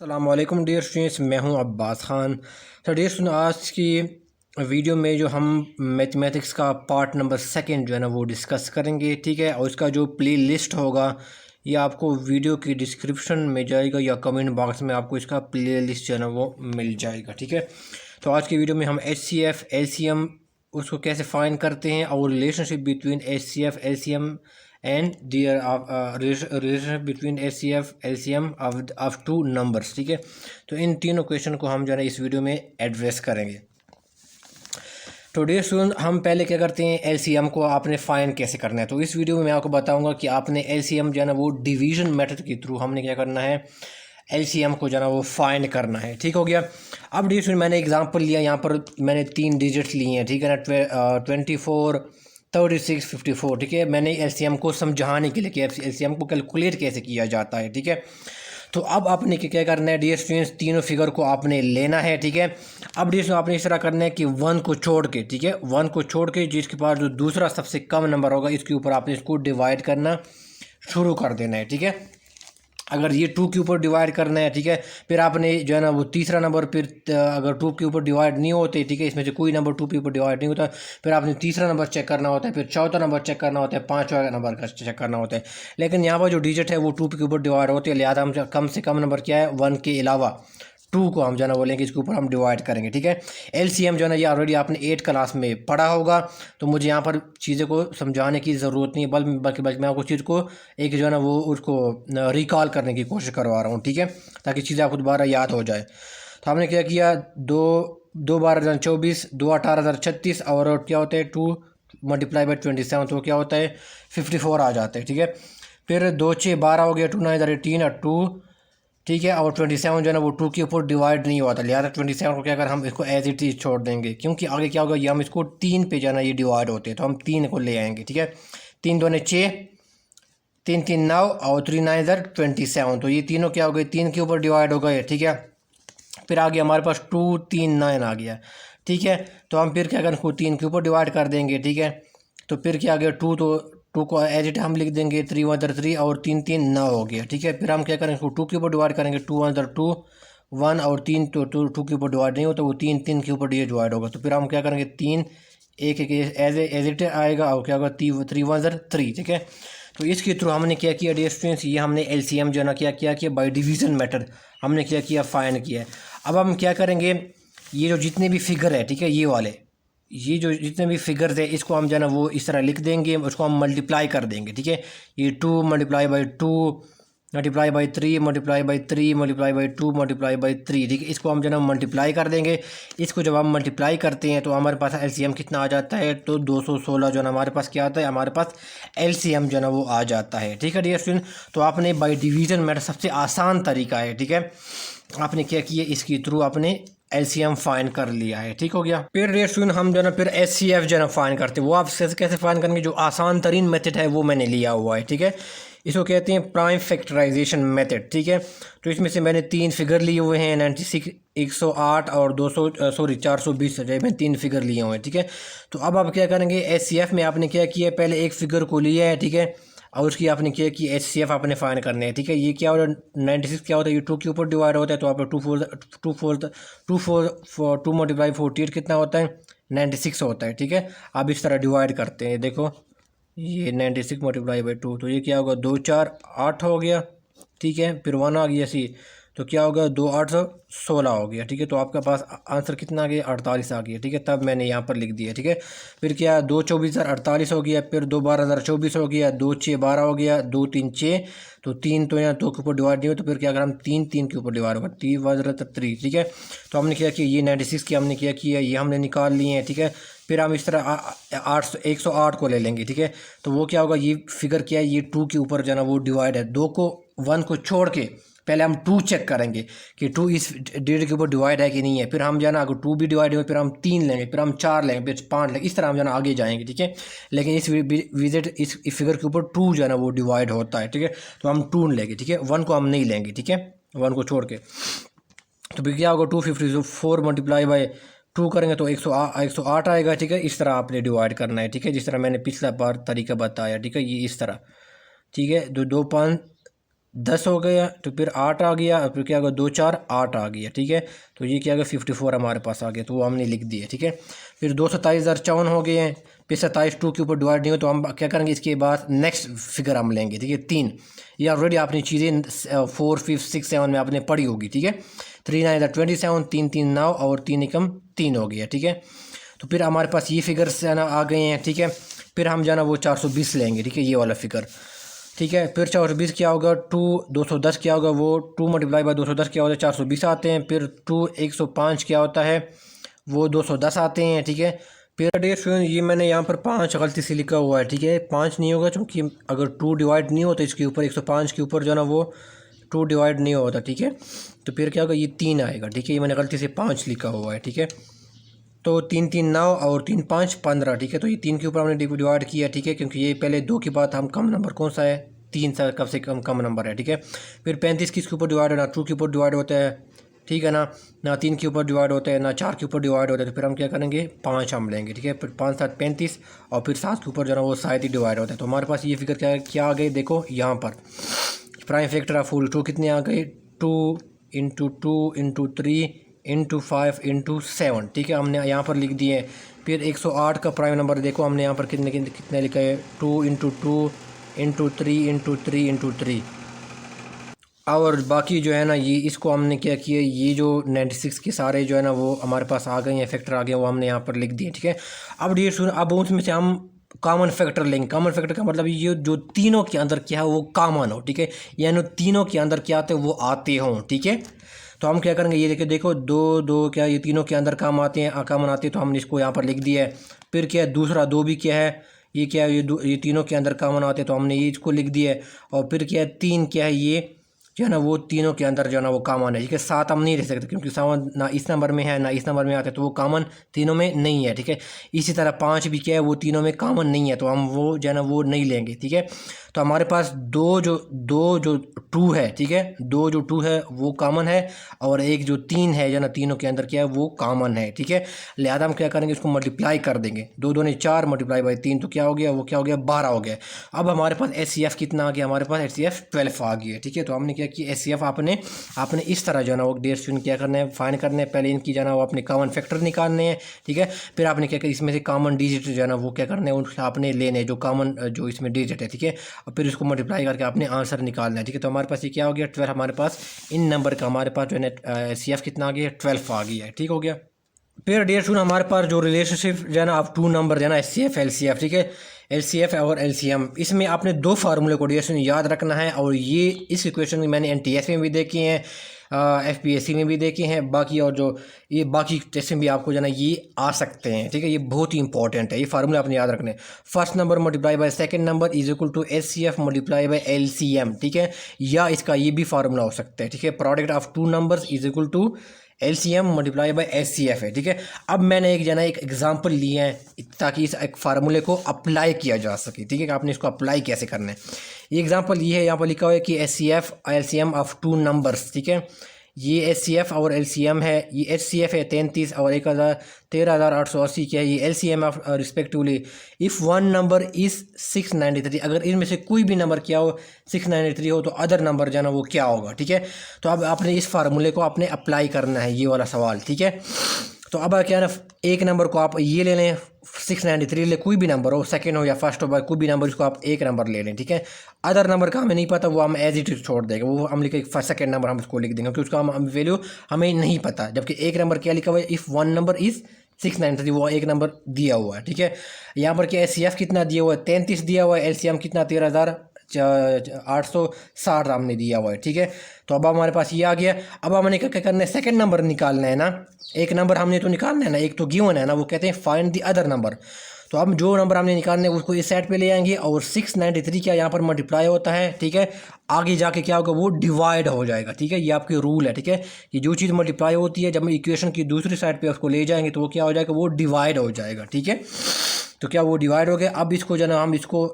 अस्सलामुअलैकुम dear students, मैं हूं अब्बास ख़ान। तो डियर स्टूडेंट, आज की वीडियो में जो हम मैथमेटिक्स का पार्ट नंबर सेकंड जो है ना वो डिस्कस करेंगे, ठीक है। और इसका जो प्ले लिस्ट होगा ये आपको वीडियो की डिस्क्रिप्शन में जाएगा या कमेंट बॉक्स में आपको इसका प्ले लिस्ट जो है ना वो मिल जाएगा, ठीक है। तो आज की वीडियो में हम HCF LCM उसको कैसे फाइंड करते हैं और relationship between HCF LCM and their relationship between HCF LCM of two numbers, ठीक है। तो इन तीनों क्वेश्चन को हम जो है ना इस वीडियो में एड्रेस करेंगे। तो डियर स्टूडेंट, हम पहले क्या करते हैं, LCM को आपने फाइंड कैसे करना है। तो इस वीडियो में मैं आपको बताऊंगा कि आपने LCM जो है ना वो डिवीजन मेथड के थ्रू हमने क्या करना है, LCM को जो है ना वो फाइंड करना है, ठीक हो गया। अब डियर स्टूडेंट, मैंने एग्जांपल लिया, यहाँ पर मैंने 3 डिजिट्स लिए हैं, ठीक है ना, 24 36 54, ठीक है। मैंने LCM को समझाने के लिए कि LCM को कैलकुलेट कैसे किया जाता है, ठीक है। तो अब आपने क्या करना है डियर स्टूडेंट्स, तीनों फिगर को आपने लेना है, ठीक है। अब डियर आपने इस तरह करना है कि 1 को छोड़ के, ठीक है, 1 को छोड़ के जिसके पास जो दूसरा सबसे कम नंबर होगा इसके ऊपर आपने इसको डिवाइड करना शुरू कर देना है, ठीक है। अगर ये 2 के ऊपर डिवाइड करना है, ठीक है, फिर आपने जो है ना वो तीसरा नंबर, फिर अगर 2 के ऊपर डिवाइड नहीं होते, ठीक है, इसमें से कोई नंबर 2 के ऊपर डिवाइड नहीं होता, फिर आपने तीसरा नंबर चेक करना होता है, फिर चौथा नंबर चेक करना होता है, पाँचवा नंबर का चेक करना होता है। लेकिन यहाँ पर जो डिजिट है वो 2 के ऊपर डिवाइड होते हैं, लिहाजा हम कम से कम नंबर क्या है, 1 के अलावा 2 को हम जो है ना बोलेंगे इसके ऊपर हम डिवाइड करेंगे, ठीक है। LCM जो है ना ये ऑलरेडी आपने 8 क्लास में पढ़ा होगा, तो मुझे यहाँ पर चीज़ें को समझाने की ज़रूरत नहीं है, बल्कि मैं आपको चीज़ को एक जो है ना वो उसको रिकॉल करने की कोशिश करवा रहा हूँ, ठीक है, ताकि चीज़ें आपको दोबारा याद हो जाए। तो हमने क्या किया, 2 12 24, 2 18 36 और क्या होता है 2 मल्टीप्लाई बाई 27, तो क्या होता है 54 आ जाते हैं, ठीक है। फिर 2 6 12 हो गया, 2 9 18 और 2, ठीक है। और 27 जो है ना वो 2 के ऊपर डिवाइड नहीं हुआ था, लिहाजा 27 को क्या कर हम इसको एज इट इज़ छोड़ देंगे, क्योंकि आगे क्या होगा, ये हम इसको 3 पे जाना ये डिवाइड होते हैं, तो हम 3 को ले आएंगे, ठीक है। 3 दूने 6, 3 3 9 और 3 9 27, तो ये तीनों क्या हो गए, 3 के ऊपर डिवाइड हो गए, ठीक है। फिर आ गया हमारे पास 2 3 9 आ गया, ठीक है। तो हम फिर क्या करें, इसको 3 के ऊपर डिवाइड कर देंगे, ठीक है। तो फिर क्या आ गया 2, तो 2 को एज इट हम लिख देंगे, 3 1 3 और 3 3 9 हो गया, ठीक है। फिर हम क्या करेंगे, इसको 2 के ऊपर डिवाइड करेंगे, 2 1 2 1 और 3, तो 2 के ऊपर डिवाइड नहीं होता, वो 3 3 के ऊपर डिवाइड होगा, तो फिर हम क्या करेंगे, 3 एक एक एज इट आएगा, और क्या होगा 3 1 3, ठीक है। तो इसके थ्रू हमने क्या किया डियर स्टूडेंट्स, ये हमने LCM जो है ना क्या किया बाय डिवीज़न मेथड हमने क्या किया, फाइंड किया है। अब हम क्या करेंगे, ये जो जितने भी फिगर है, ठीक है, ये जो जितने भी फिगर्स है इसको हम जो है ना वो इस तरह लिख देंगे, उसको हम मल्टीप्लाई कर देंगे, ठीक है। ये 2 multiply by 2 multiply by 3 multiply by 3 multiply by 2 multiply by 3, ठीक है। इसको हम जो है ना मल्टीप्लाई कर देंगे। इसको जब हम मल्टीप्लाई करते हैं तो हमारे पास LCM कितना आ जाता है, तो 216 जो है ना हमारे पास क्या आता है, हमारे पास LCM जो है ना वो आ जाता है, ठीक है डियर स्टूडेंट। तो आपने बाई डिवीज़न मेथड सबसे आसान तरीका है, ठीक है, आपने क्या किया, इसके थ्रू आपने LCM फाइंड कर लिया है, ठीक हो गया। फिर डियर स्टूडेंट हम जो है ना फिर HCF जो है ना फाइंड करते हैं, वो आप कैसे फाइंड करेंगे, जो आसान तरीन मेथड है वो मैंने लिया हुआ है, ठीक है। इसको कहते हैं प्राइम फैक्टराइजेशन मेथड, ठीक है। तो इसमें से मैंने 3 फिगर लिए हुए हैं, 96 108 और 200 सॉरी 420 मैं 3 फिगर लिए हुए हैं, ठीक है। तो अब आप क्या करेंगे, HCF में आपने क्या किया, पहले एक फिगर को लिया है, ठीक है, और उसकी आपने क्या कि HCF आपने फाइंड करने है, ठीक है। ये क्या होता है 96 क्या होता है, ये 2 के ऊपर डिवाइड होता है, तो आप 2 मल्टीप्लाई 48 कितना होता है, 96 होता है, ठीक है। आप इस तरह डिवाइड करते हैं, देखो ये 96 मल्टीप्लाई बाई 2, तो ये क्या होगा 2 4 8 हो गया, ठीक है। फिर 1 आ गया सी, तो क्या होगा 2 8 16 हो गया, ठीक है। तो आपके पास आंसर कितना आ गया, 48 आ गया, ठीक है। तब मैंने यहाँ पर लिख दिया, ठीक है। फिर क्या 2 24 48 हो गया, फिर 2 12 24 हो गया, 2 6 12 हो गया, 2 3 6, तो 3 तो यहाँ 2 के ऊपर डिवाइड नहीं हो, तो फिर क्या अगर हम 3 3 के ऊपर डिवाइड होगा, 3 1 3, ठीक है। तो हमने क्या किया, ये 96 की हमने क्या किया, ये हमने निकाल लिए हैं, ठीक है। फिर हम इस तरह 108 को ले लेंगे, ठीक है। तो वो क्या होगा, ये फिगर क्या है, ये 2 के ऊपर जो है ना वो डिवाइड है, 2 को 1 को छोड़ के पहले हम 2 चेक करेंगे कि 2 इस डिजिट के ऊपर डिवाइड है कि नहीं है। फिर हम जो है ना अगर 2 भी डिवाइड हो, फिर हम 3 लेंगे, फिर हम 4 लेंगे, फिर 5 लेंगे, इस तरह हम जो है ना आगे जाएंगे, ठीक है। लेकिन इस फिगर के ऊपर 2 जो है ना वो डिवाइड होता है, ठीक है। तो हम 2 लेंगे, ठीक है, 1 को हम नहीं लेंगे, ठीक है, 1 को छोड़ के। तो फिर क्या होगा 254 मल्टीप्लाई बाई 2 करेंगे तो 108 आएगा, ठीक है। इस तरह आपने डिवाइड करना है, ठीक है, जिस तरह मैंने पिछला बार तरीका बताया, ठीक है, ये इस तरह, ठीक है। 2 2 5 10 हो गया, तो फिर 8 आ गया, और फिर क्या होगा 2 4 8 आ गया, ठीक है। तो ये क्या होगा 54 हमारे पास आ गया, तो वो हमने लिख दिया, ठीक है। फिर 227,054 हो गए हैं। फिर 27 2 के ऊपर डिवाइड नहीं हो, तो हम क्या करेंगे, इसके बाद नेक्स्ट फिगर हम लेंगे, ठीक है। 3, ये ऑलरेडी आपने चीज़ें 4 5 6 7 में आपने पढ़ी होगी, ठीक है। 3 9 इधर 27, 3 3 9 और 3 एकम 3 हो गया, ठीक है। तो फिर हमारे पास ये फिगर्स है ना आ गए हैं, ठीक है। फिर हम जो है ना वो 420 लेंगे, ठीक है, ये वाला फिगर, ठीक है। फिर 420 क्या होगा, 210 क्या होगा, वो 2 मल्टीप्लाई बाय 210 क्या होता है, 420 आते हैं। फिर 105 क्या होता है, वो 210 आते हैं, ठीक है। फिर डियर स्टूडेंट, ये मैंने यहाँ पर 5 गलती से लिखा हुआ है, ठीक है। 5 नहीं होगा, क्योंकि अगर 2 डिवाइड नहीं होता इसके ऊपर 105 के ऊपर जो है ना वो 2 डिवाइड नहीं होता, ठीक है। तो फिर क्या होगा, ये 3 आएगा, ठीक है। ये मैंने गलती से 5 लिखा हुआ है, ठीक है। तो 3 3 9 और 3 5 15, ठीक है। तो ये 3 के ऊपर हमने डिवाइड किया, ठीक है, क्योंकि ये पहले 2 के बाद हम कम नंबर कौन सा है, 3 कम से कम नंबर है, ठीक है। फिर 35 किसके ऊपर डिवाइड है, ना 2 के ऊपर डिवाइड होता है, ठीक है ना 3 के ऊपर डिवाइड होता है, ना 4 के ऊपर डिवाइड होता है। तो फिर हम क्या करेंगे, 5 हम लेंगे, ठीक है। फिर 5 7 35, और फिर 7 के ऊपर जो है ना वो 7 ही डिवाइड होता है। तो हमारे पास ये फिगर क्या आ गई, देखो यहाँ पर प्राइम फैक्टर ऑफ फुल 2 कितने आ गए, 2 इंटू 2 इंटू 3 इंटू 5 इंटू 7, ठीक है, हमने यहाँ पर लिख दिए। फिर 108 का प्राइम नंबर देखो हमने यहाँ पर कितने लिखा है, 2 इंटू 2 इंटू 3 इंटू 3 इंटू 3। और बाकी जो है ना ये इसको हमने क्या किया, ये जो 96 के सारे जो है ना वो हमारे पास आ गए हैं, फैक्टर आ गए, वो हमने यहाँ पर लिख दिए, ठीक है। अब ये सुन, अब उसमें से हम कॉमन फैक्टर लेंगे। कॉमन फैक्टर का मतलब ये जो तीनों के अंदर क्या है वो कॉमन हो, ठीक है, यानी तीनों के अंदर क्या आते हैं वो आते हों, ठीक है। तो हम क्या करेंगे, ये देखिए, देखो 2 2 क्या ये तीनों के अंदर काम आते हैं, कॉमन आते हैं, तो हमने इसको यहाँ पर लिख दिया है। फिर क्या है, दूसरा 2 भी क्या है, ये क्या है, ये तीनों के अंदर कॉमन आते हैं, तो हमने ये इसको लिख दिया है। और फिर क्या है, 3 क्या है, ये जो है ना वो तीनों के अंदर जो है ना वो कॉमन है, ठीक है। 7 हम नहीं रह सकते, क्योंकि 7 ना इस नंबर में है ना इस नंबर में आता है, तो वो कॉमन तीनों में नहीं है, ठीक है। इसी तरह 5 भी क्या है, वो तीनों में कॉमन नहीं है, तो हम वो जो है ना वो नहीं लेंगे, ठीक है। तो हमारे पास दो जो 2 है, ठीक है, 2 जो 2 है वो कॉमन है, और एक जो 3 है जो ना तीनों के अंदर क्या है वो कॉमन है, ठीक है। लिहाजा हम क्या करेंगे, इसको मल्टीप्लाई कर देंगे, 2 2 ने 4 मल्टीप्लाई बाई 3, तो क्या हो गया, वो क्या हो गया, 12 हो गया। अब हमारे पास HCF कितना आ गया, हमारे पास HCF 12 आ गया, ठीक है। तो हमने क्या किया, HCF आपने इस तरह जो है ना वो डेढ़ स्टूडेंट क्या करना है, फाइंड करना है। पहले इनकी जो है ना वो अपने कॉमन फैक्टर निकालने हैं, ठीक है। फिर आपने क्या किया, इसमें से कॉमन डिजिट जो है ना वो क्या करना है, उनको आपने लेने जो कॉमन जो इसमें डिजिट है, ठीक है। और फिर उसको मल्टीप्लाई करके आपने आंसर निकालना है, ठीक है। तो हमारे पास ये क्या हो गया, 12 हमारे पास इन नंबर का हमारे पास जो है ना HCF कितना आ गया, 12 आ गया है, ठीक हो गया। फिर डियर स्टूडेंट हमारे पास जो रिलेशनशिप जो है ना आप 2 नंबर जो है ना HCF LCF, ठीक है, LCF और LCM, इसमें आपने 2 फार्मूले को डियर स्टूडेंट याद रखना है। और ये इस इक्वेशन में मैंने NTS में भी देखी हैं, FPSC में भी देखे हैं, बाकी और जो ये बाकी टेस्ट में भी आपको जो है ना ये आ सकते हैं, ठीक है। ये बहुत ही इंपॉर्टेंट है, ये फार्मूला आपने याद रखने हैं। First number multiply by second number is equal to HCF multiply by LCM, ठीक है। या इसका ये भी फार्मूला हो सकता है, ठीक है, product of 2 numbers is equal to LCM multiply by HCF है, ठीक है। अब मैंने एक जना एक एग्जांपल लिया है ताकि इस एक फार्मूले को अप्लाई किया जा सके, ठीक है, कि आपने इसको अप्लाई कैसे करना है। ये एग्जांपल ये है, यहाँ पर लिखा हुआ है कि HCF LCM ऑफ 2 नंबर्स, ठीक है। ये HCF और LCM है, ये HCF है 33 और 13,880 क्या है, ये LCM of respectively if one number is 693, अगर इनमें से कोई भी नंबर क्या हो 693 हो, तो अदर नंबर जो है ना वो क्या होगा, ठीक है। तो अब आपने इस फार्मूले को आपने अप्लाई करना है, ये वाला सवाल, ठीक है। तो अब क्या है ना, एक नंबर को आप ये ले लें 693 ले, कोई भी नंबर हो, सेकंड हो या फर्स्ट हो, कोई भी नंबर, इसको आप एक नंबर ले लें, ठीक है। अदर नंबर का हमें नहीं पता, वो हम एज इट इज छोड़ देंगे, वो हम लिखे सेकंड नंबर हम उसको लिख देंगे, क्योंकि उसका हम वैल्यू हमें नहीं पता। जबकि एक नंबर क्या लिखा हुआ है, इफ़ वन नंबर इज़ 693, वो एक नंबर दिया हुआ है, ठीक है। यहाँ पर क्या HCF कितना दिया हुआ है, 33 दिया हुआ है, LCM कितना 13,860 हमने दिया हुआ है, ठीक है। तो अब हमारे पास ये आ गया। अब हमने क्या करना है, सेकंड नंबर निकालना है ना, एक नंबर हमने तो निकालना है ना, एक तो गिवन है ना, वो कहते हैं फाइंड द अदर नंबर। तो अब जो नंबर हमने निकालना है उसको इस साइड पे ले आएंगे, और 693 क्या यहाँ पर मल्टीप्लाई होता है, ठीक है। आगे जाके क्या होगा, वो डिवाइड हो जाएगा, ठीक है। ये आपकी रूल है, ठीक है, कि जो चीज़ मल्टीप्लाई होती है जब हम इक्वेशन की दूसरी साइड पे उसको ले जाएंगे तो वो क्या हो जाएगा, वो डिवाइड हो जाएगा, ठीक है। तो क्या वो डिवाइड हो गया। अब इसको जो ना हम इसको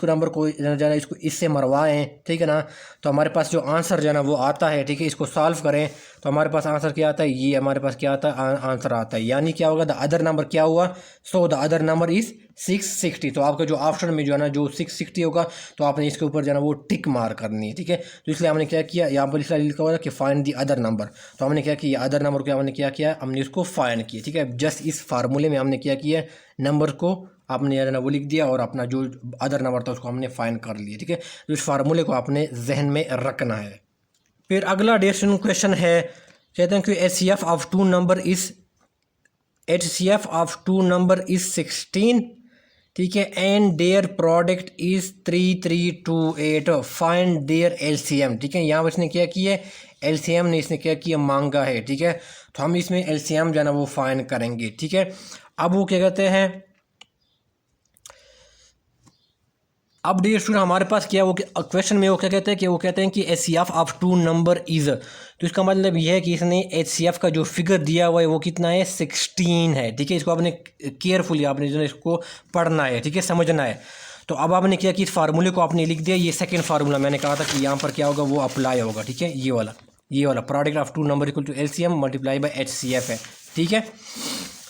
नंबर को जो है इसको इससे मरवाएं, ठीक है ना। तो हमारे पास जो आंसर जो है ना वो आता है, ठीक है, इसको सॉल्व करें तो हमारे पास आंसर क्या आता है, ये हमारे पास क्या आता है, आंसर आता है। यानी क्या होगा, द अदर नंबर क्या हुआ, so the other number is 660। तो आपका जो ऑप्शन में जो है ना जो 660 होगा, तो आपने इसके ऊपर जो है ना वो टिक मार करनी है, ठीक है। तो इसलिए हमने क्या किया, यहाँ पर इसलिए लिखा हुआ है कि फाइंड दी अदर नंबर। तो हमने क्या किया, अदर नंबर को हमने क्या किया, हमने इसको फाइंड किया, ठीक है। जस्ट इस फार्मूले में हमने क्या किया, नंबर को आपने जो है ना वो लिख दिया और अपना जो अदर नंबर था उसको हमने फाइंड कर लिया, ठीक है। तो इस फार्मूले को आपने जहन में रखना है। फिर अगला डेशन क्वेश्चन है, कहते हैं कि HCF of two number is HCF of two number is 16, ठीक है, and their product is 3328, find their LCM, ठीक है। यहाँ पर इसने क्या किया है, LCM ने इसने क्या किया, मांगा है, ठीक है। तो हम इसमें LCM जो है ना वो फाइंड करेंगे, ठीक है। अब वो क्या कहते हैं, अब डियर स्टूडेंट हमारे पास क्या वो क्वेश्चन में वो क्या कहते हैं कि वो कहते हैं कि HCF of two number is, तो इसका मतलब ये है कि इसने HCF का जो फिगर दिया हुआ है वो कितना है, 16 है, ठीक है। इसको आपने केयरफुली आपने जो है इसको पढ़ना है, ठीक है, समझना है। तो अब आपने क्या कि इस फार्मूले को आपने लिख दिया, ये सेकंड फार्मूला मैंने कहा था कि यहाँ पर क्या होगा वो अप्लाई होगा, ठीक है। ये वाला product of two number equal to LCM multiply by HCF है, ठीक है।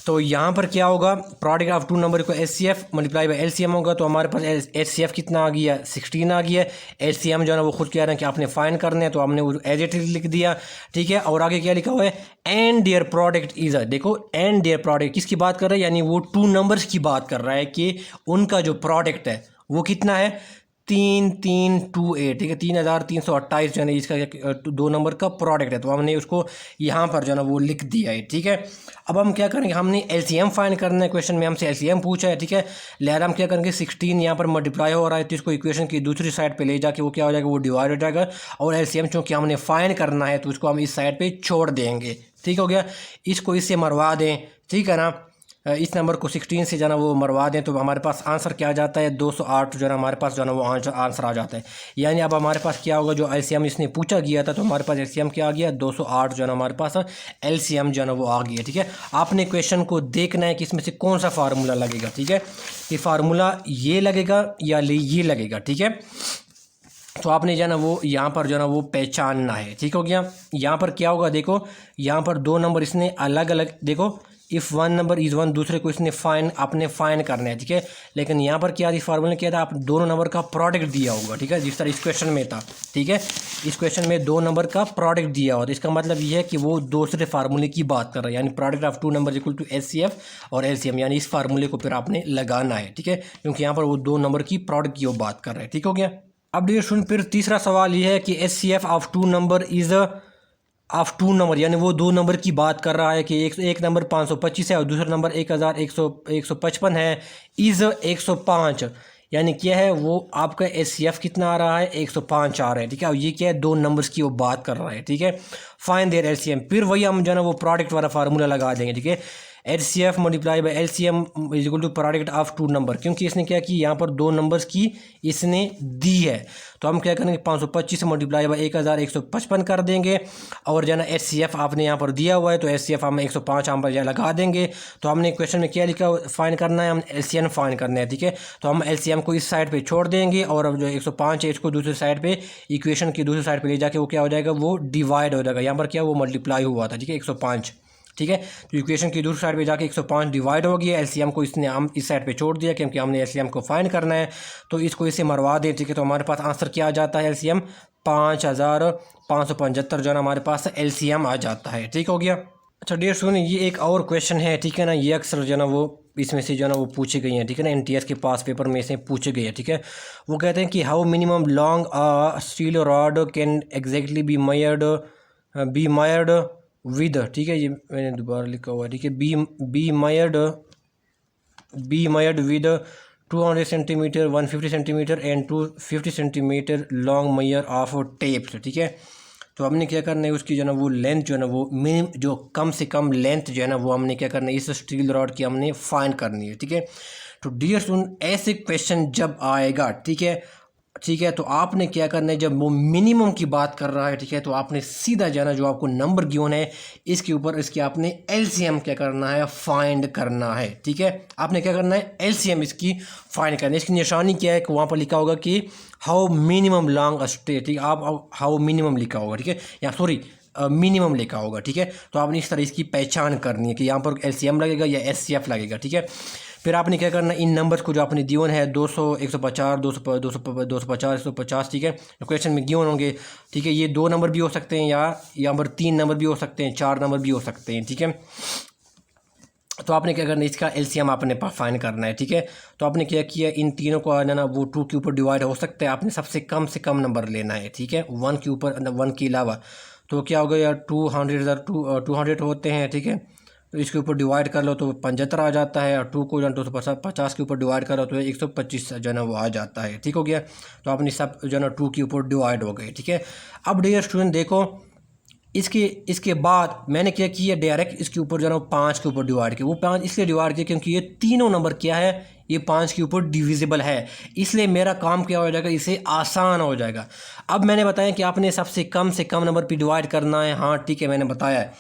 तो यहाँ पर क्या होगा, प्रोडक्ट ऑफ टू नंबर को HCF मल्टीप्लाई बाय LCM होगा। तो हमारे पास HCF कितना आ गया, 16 आ गया। LCM जो है ना वो खुद कह रहे हैं कि आपने फाइंड करने हैं, तो हमने वो एज इट इज लिख दिया, ठीक है। और आगे क्या लिखा हुआ है, एंड देयर प्रोडक्ट इज, देखो एंड देयर प्रोडक्ट किसकी बात कर रहा है, यानी वो टू नंबर्स की बात कर रहा है कि उनका जो प्रोडक्ट है वो कितना है, 3328, ठीक है, 3328 जो है ना इसका दो नंबर का प्रोडक्ट है। तो हमने उसको यहाँ पर जो है ना वो लिख दिया है, ठीक है। अब हम क्या करेंगे, हमने LCM फाइंड करना है, क्वेश्चन में हमसे LCM पूछा है, ठीक है। लिहाजा हम क्या करेंगे, 16 यहाँ पर मल्टीप्लाई हो रहा है, तो इसको इक्वेशन की दूसरी साइड पे ले जाके वो क्या हो जाएगा, वो डिवाइड हो जाएगा। और LCM चूँकि हमने फाइंड करना है तो उसको हम इस साइड पर छोड़ देंगे, ठीक हो गया। इसको इससे मरवा दें, ठीक है ना, इस नंबर को 16 से जो है ना वो मरवा दें, तो हमारे पास आंसर क्या आ जाता है, 208 जो है ना हमारे पास जो है ना वो आंसर आ जाता है। यानी अब हमारे पास क्या होगा, जो LCM इसने पूछा गया था, तो हमारे पास LCM क्या आ गया, 208 जो है ना हमारे पास LCM जो है ना वो आ गया, ठीक है। आपने क्वेश्चन को देखना है कि इसमें से कौन सा फार्मूला लगेगा, ठीक है। ये फार्मूला ये लगेगा या ये लगेगा, ठीक है। तो आपने जो है ना वो यहाँ पर जो है ना वो पहचानना है, ठीक हो गया। यहाँ पर क्या होगा, देखो यहाँ पर दो नंबर इसने अलग अलग, देखो if one number is one, दूसरे को इसने आपने फाइंड करना है, ठीक है। लेकिन यहाँ पर क्या इस फार्मूले में क्या था, आप दोनों नंबर का प्रोडक्ट दिया होगा, ठीक है, जिस तरह इस क्वेश्चन में था, ठीक है। इस क्वेश्चन में दो नंबर का प्रोडक्ट दिया हुआ, तो इसका मतलब ये है कि वो दूसरे फार्मूले की बात कर रहा है, यानी product of two number equal to HCF और LCM, यानी इस फार्मूले को फिर आपने लगाना है, ठीक है, क्योंकि यहाँ पर वो दो नंबर की प्रोडक्ट की वो बात कर रहे हैं, ठीक हो गया। अब देखिए सुन, फिर तीसरा सवाल ये है कि HCF of two number is of two number, यानी वो दो नंबर की बात कर रहा है कि एक नंबर 525 है और दूसरा नंबर 1155 है, इज़ 105, यानी क्या है वो आपका HCF कितना आ रहा है, 105 आ रहा है, ठीक है। और ये क्या है, दो नंबर्स की वो बात कर रहा है, ठीक है। फाइंड देयर LCM, फिर वही हम जो है ना वो प्रोडक्ट वाला फार्मूला लगा देंगे, ठीक है। HCF multiply by LCM is equal to product of two number, क्योंकि इसने क्या की, यहाँ पर दो नंबर्स की इसने दी है, तो हम क्या करेंगे, 525 मल्टीप्लाई बाय 1155 कर देंगे। और जो है ना HCF आपने यहाँ पर दिया हुआ है, तो HCF हम 105 हम पर लगा देंगे। तो हमने क्वेश्चन में क्या लिखा, फाइंड करना है, हम LCM फाइंड करना है, ठीक है। तो हम LCM को इस साइड पे छोड़ देंगे और अब जो 105 है इसको दूसरी साइड पे, इक्वेशन की दूसरी साइड पे ले जाके वो क्या हो जाएगा, वो डिवाइड हो जाएगा। यहाँ पर क्या वो मल्टीप्लाई हुआ था, ठीक है, 105, ठीक है। तो इक्वेशन की दूसरी साइड पे जाके 105 डिवाइड हो गया। LCM को इसने हम इस साइड पे छोड़ दिया क्योंकि हमने LCM को फाइंड करना है, तो इसको इसे मरवा दें, ठीक है। तो हमारे पास आंसर क्या आ जाता है, LCM 5575 जो है ना हमारे पास LCM आ जाता है, ठीक हो गया। अच्छा डियर सुनिए, ये एक और क्वेश्चन है, ठीक है ना, ये अक्सर जो है ना वो इसमें से जो है ना वो पूछे गए हैं, ठीक है ना, NTS के पास पेपर में से पूछे गए हैं, ठीक है। वो कहते हैं कि how minimum long steel rod can exactly be measured with, ठीक है, ये मैंने दोबारा लिखा हुआ है, ठीक है, be measured with 200 centimetre 150 centimetre and 250 centimetre long measure of tapes, ठीक है। तो हमने क्या करना है, उसकी जो है ना वो लेंथ जो है ना वो मिनिमम जो कम से कम लेंथ जो है ना वो हमने क्या करना है, इस स्टील रॉड की हमने फाइंड करनी है, ठीक है। तो डियर सुन, ऐसे क्वेश्चन जब आएगा, ठीक है, तो आपने क्या करना है, जब वो मिनिमम की बात कर रहा है, ठीक है, तो आपने सीधा जाना, जो आपको नंबर गिवन है इसके ऊपर इसके आपने LCM क्या करना है, फाइंड करना है, ठीक है। आपने क्या करना है, LCM इसकी फाइंड करना है। इसकी निशानी क्या है कि वहाँ पर लिखा होगा कि हाउ मिनिमम लॉन्ग स्टे, ठीक है, आप हाउ मिनिमम लिखा होगा, ठीक है, या सॉरी मिनिमम लिखा होगा, ठीक है। तो आपने इस तरह इसकी पहचान करनी है कि यहाँ पर एलसीएम लगेगा या एचसीएफ लगेगा, ठीक है। फिर आपने क्या करना है, इन नंबर्स को जो आपने गिवन है 200, 150, 250, 150, ठीक है, क्वेश्चन में गिवन होंगे, ठीक है। ये 2 नंबर भी हो सकते हैं या यहाँ पर 3 नंबर भी हो सकते हैं, 4 नंबर भी हो सकते हैं, ठीक है। तो आपने क्या करना है, इसका एलसीएम आपने फाइंड करना है, ठीक है। तो आपने क्या किया, इन तीनों को ना वो 2 के ऊपर डिवाइड हो सकता है, आपने सबसे कम नंबर लेना है, ठीक है, 1 के ऊपर, 1 के अलावा। तो क्या होगा यार, 200 होते हैं, ठीक है। तो इसके ऊपर डिवाइड कर लो तो 75 आ जाता है, और 2 को जो 250 के ऊपर डिवाइड करो तो 125 जो है ना वो आ जाता है, ठीक हो गया। तो अपनी सब जो है ना 2 के ऊपर डिवाइड हो गए, ठीक है। अब डियर स्टूडेंट देखो, इसके बाद मैंने क्या किया, डायरेक्ट इसके ऊपर जो है ना 5 के ऊपर डिवाइड किया। वो 5 इसलिए डिवाइड किया क्योंकि ये तीनों नंबर क्या है, ये 5 के ऊपर डिविजिबल है, इसलिए मेरा काम क्या हो जाएगा, इसे आसान हो जाएगा। अब मैंने बताया कि आपने सबसे कम से कम नंबर पर डिवाइड करना है, हाँ ठीक है, मैंने बताया है।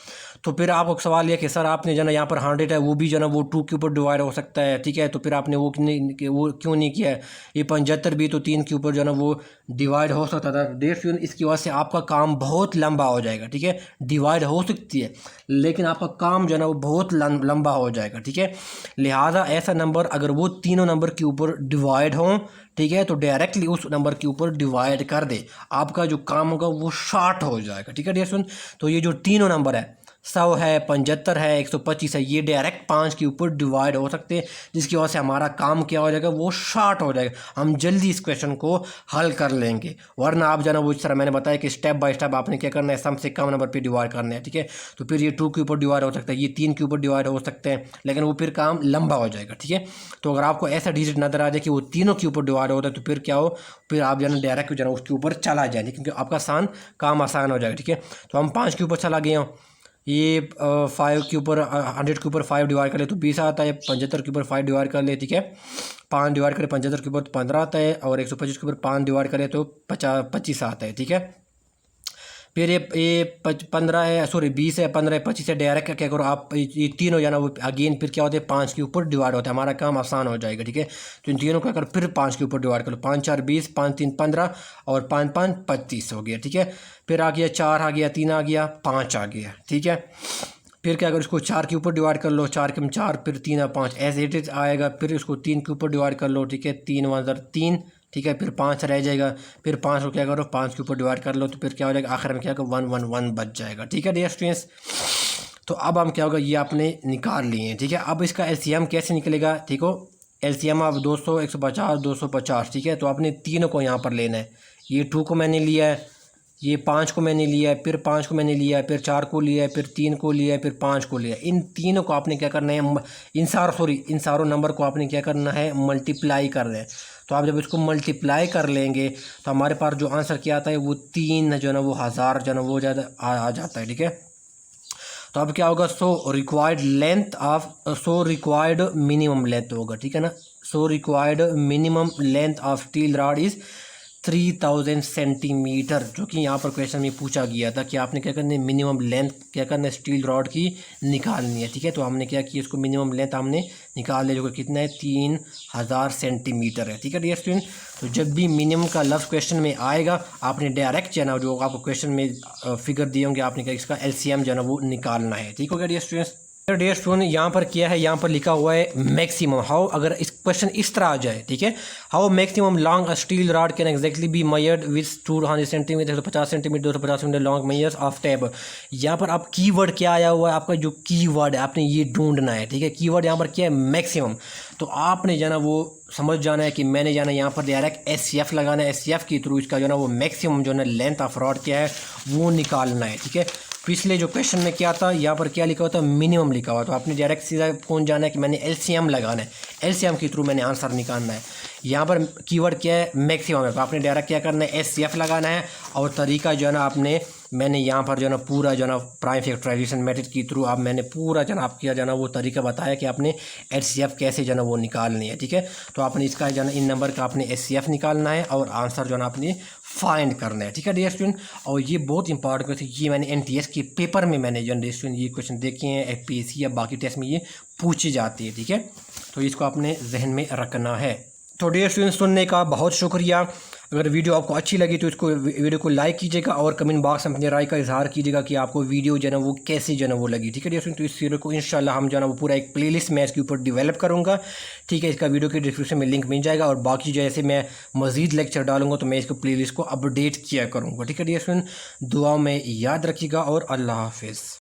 तो फिर आपको सवाल ये कि सर आपने जो ना यहाँ पर 100 है, वो भी जो ना वो 2 के ऊपर डिवाइड हो सकता है, ठीक है। तो फिर आपने वो क्यों नहीं किया है। ये 75 भी तो 3 के ऊपर जो ना वो डिवाइड हो सकता था। देखिए इसकी वजह से आपका काम बहुत लंबा हो जाएगा, ठीक है। डिवाइड हो सकती है लेकिन आपका काम जो है ना वो बहुत लंबा हो जाएगा, ठीक है। लिहाजा ऐसा नंबर अगर वो तीनों नंबर के ऊपर डिवाइड हों, ठीक है, तो डायरेक्टली उस नंबर के ऊपर डिवाइड कर दे, आपका जो काम होगा वो शॉर्ट हो जाएगा, ठीक है डियर स्टूडेंट। तो ये जो तीनों नंबर है, 100 है, 75 है, 125 है, ये डायरेक्ट 5 के ऊपर डिवाइड हो सकते हैं, जिसकी वजह से हमारा काम क्या हो जाएगा, वो शॉर्ट हो जाएगा, हम जल्दी इस क्वेश्चन को हल कर लेंगे। वरना आप जाना वो इस तरह मैंने बताया कि स्टेप बाय स्टेप आपने क्या करना है, कम से कम नंबर पे डिवाइड करना है, ठीक है। तो फिर ये 2 के ऊपर डिवाइड हो सकता है, ये 3 के ऊपर डिवाइड हो सकते हैं, लेकिन वो फिर काम लंबा हो जाएगा, ठीक है। तो अगर आपको ऐसा डिजिट नजर आ जाए कि वो तीनों के ऊपर डिवाइड होता है, तो फिर क्या हो, फिर आप जाना डायरेक्ट जाना उसके ऊपर चला जाए, क्योंकि आपका काम आसान हो जाएगा, ठीक है। तो हम 5 के ऊपर चला गए हूँ, ये 5 के ऊपर 100 के ऊपर 5 डिवाइड कर ले तो 20 आता है, 75 के ऊपर 5 डिवाइड कर ले, ठीक है, 5 डिवाइड करें 75 के ऊपर तो 15 आता है, और 125 के ऊपर 5 डिवाइड करें तो 25 आता है, ठीक है। फिर ये 15 है, सॉरी 20 है, 15 है, 25 है, डायरेक्ट क्या करो आप, ये तीन हो जाना वो अगेन फिर क्या होते हैं 5 के ऊपर डिवाइड होता है, हमारा काम आसान हो जाएगा, ठीक है। तो इन तीनों को अगर फिर 5 के ऊपर डिवाइड करो, 5 4 20, 5 3 15 और 5 5 25 हो गया, ठीक है। फिर आ गया 4 आ गया, 3 आ गया, 5 आ गया, ठीक है। फिर क्या अगर इसको 4 के ऊपर डिवाइड कर लो, 4 के 4 फिर 3 और 5 एज इट इज आएगा। फिर इसको 3 के ऊपर डिवाइड कर लो, ठीक है, 3 1 3, ठीक है। फिर 5 रह जाएगा, फिर 5 को क्या करो 5 के ऊपर डिवाइड कर लो, तो फिर क्या हो जाएगा आखिर में क्या होगा 1 1 1 बच जाएगा, ठीक है डियर स्टूडेंट्स। तो अब हम क्या होगा, ये आपने निकाल लिए हैं, ठीक है। अब इसका एलसीएम कैसे निकलेगा, ठीक हो, एलसीएम आप 200, 150, 250, ठीक है। तो आपने तीनों को यहाँ पर लेना है, ये 2 को मैंने लिया है, ये 5 को मैंने लिया है, फिर 5 को मैंने लिया है, फिर 4 को लिया है, फिर 3 को लिया है, फिर 5 को लिया है। इन तीनों को आपने क्या करना है, इन सारों नंबर को आपने क्या करना है, मल्टीप्लाई करना है। तो आप जब इसको मल्टीप्लाई कर लेंगे तो हमारे पास जो आंसर क्या आता है वो 3 जो है ना वो 1000 जो है ना वो ज़्यादा आ जाता है, ठीक है। तो अब क्या होगा, सो रिक्वायर्ड मिनिमम लेंथ होगा, ठीक है ना। So required minimum length of steel rod is 3000 centimetre, जो कि यहाँ पर क्वेश्चन में पूछा गया था कि आपने क्या करना है, मिनिमम लेंथ क्या करना है स्टील रॉड की निकालनी है, ठीक है। तो हमने क्या किया, इसको मिनिमम लेंथ हमने निकाल लिया, जो कि कितना है 3000 सेंटीमीटर है, ठीक है डियर स्टूडेंट। तो जब भी मिनिमम का लफ्ज़ क्वेश्चन में आएगा, आपने डायरेक्ट जो है ना जो आपको क्वेश्चन में फिगर दिए होंगे, आपने क्या इसका एलसीएम जो है ना वो निकालना है, ठीक हो गया डियर स्टूडेंट्स। डियर स्टूडेंट यहाँ पर क्या है, यहाँ पर लिखा हुआ है मैक्सिमम हाउ, अगर इस क्वेश्चन इस तरह आ जाए, ठीक है, how maximum long steel rod can exactly be measured with 200 centimetre, 150 centimetre, 250 centimetre long measures of tape. यहाँ पर आप कीवर्ड क्या आया हुआ है, आपका जो कीवर्ड है आपने ये ढूंढना है, ठीक है। कीवर्ड यहाँ पर क्या है, मैक्सिमम। तो आपने जाना वो समझ जाना है कि मैंने जाना यहाँ पर डायरेक्ट एचसीएफ लगाना है, एचसीएफ के थ्रू इसका जो ना वो मैक्सिमम जो है लेंथ ऑफ रॉड क्या है वो निकालना है, ठीक है। पिछले जो क्वेश्चन में क्या था, यहाँ पर क्या लिखा हुआ था, मिनिमम लिखा हुआ, तो आपने डायरेक्ट सीधा कौन जाना है कि मैंने एलसीएम लगाना है, एलसीएम के थ्रू मैंने आंसर निकालना है। यहाँ पर कीवर्ड क्या है, मैक्सिमम है, तो आपने डायरेक्ट क्या करना है, एचसीएफ लगाना है। और तरीका जो है ना मैंने यहाँ पर जो है ना पूरा जो है ना प्राइम फैक्टराइजेशन मेथड के थ्रू आप मैंने पूरा जो है ना आपका जो है ना वो तरीका बताया कि आपने एचसीएफ कैसे जो है ना वो निकालनी है, ठीक है। तो आपने इसका जो है ना इन नंबर का आपने एचसीएफ निकालना है और आंसर जो है ना आपने फाइंड करना है, ठीक है डियर स्टूडेंट। और ये बहुत इंपॉर्टेंट क्वेश्चन, ये मैंने एनटीएस के पेपर में मैंने जो डियर स्टूडेंट ये क्वेश्चन देखे हैं, एफपीएससी या बाकी टेस्ट में ये पूछी जाती है, ठीक है। तो इसको आपने जहन में रखना है। तो डियर स्टूडेंट सुनने का बहुत शुक्रिया। अगर वीडियो आपको अच्छी लगी तो इसको वीडियो को लाइक कीजिएगा और कमेंट बॉक्स में अपनी राय का इजहार कीजिएगा कि आपको वीडियो जो है ना वो कैसी जो है ना वो लगी। ठीक है डियर फ्रेंड, तो इस सीरियल को इंशाल्लाह हम जो है ना वो पूरा एक प्लेलिस्ट मैं इसके ऊपर डेवलप करूँगा। ठीक है, इसका वीडियो के डिस्क्रिप्शन में लिंक मिल जाएगा और बाकी जैसे मैं मज़ीद लेक्चर डालूंगा तो मैं इसको प्लेलिस्ट को अपडेट किया करूँगा। ठीक है डियर फ्रेंड, दुआ में याद रखिएगा और अल्लाह हाफिज़।